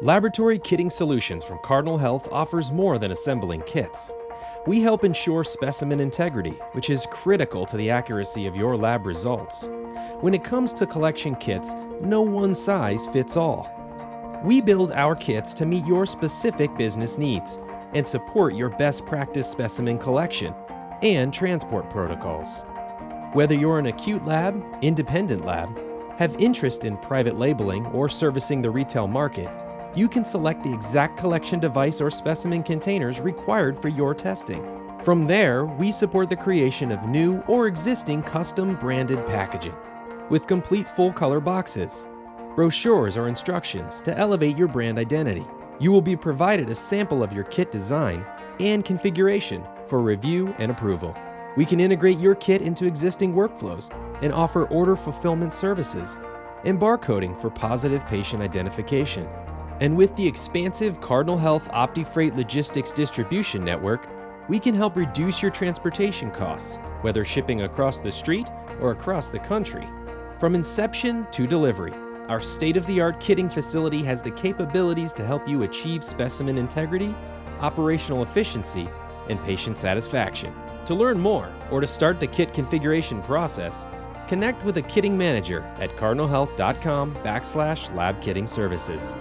Laboratory Kitting Solutions from Cardinal Health offers more than assembling kits. We help ensure specimen integrity, which is critical to the accuracy of your lab results. When it comes to collection kits, no one size fits all. We build our kits to meet your specific business needs and support your best practice specimen collection and transport protocols. Whether you're an acute lab, independent lab, have interest in private labeling, or servicing the retail market, you can select the exact collection device or specimen containers required for your testing. From there, we support the creation of new or existing custom branded packaging with complete full-color boxes, brochures or instructions to elevate your brand identity. You will be provided a sample of your kit design and configuration for review and approval. We can integrate your kit into existing workflows and offer order fulfillment services and barcoding for positive patient identification. And with the expansive Cardinal Health OptiFreight Logistics Distribution Network, we can help reduce your transportation costs, whether shipping across the street or across the country. From inception to delivery, our state-of-the-art kitting facility has the capabilities to help you achieve specimen integrity, operational efficiency, and patient satisfaction. To learn more or to start the kit configuration process, connect with a kitting manager at cardinalhealth.com/lab kitting services.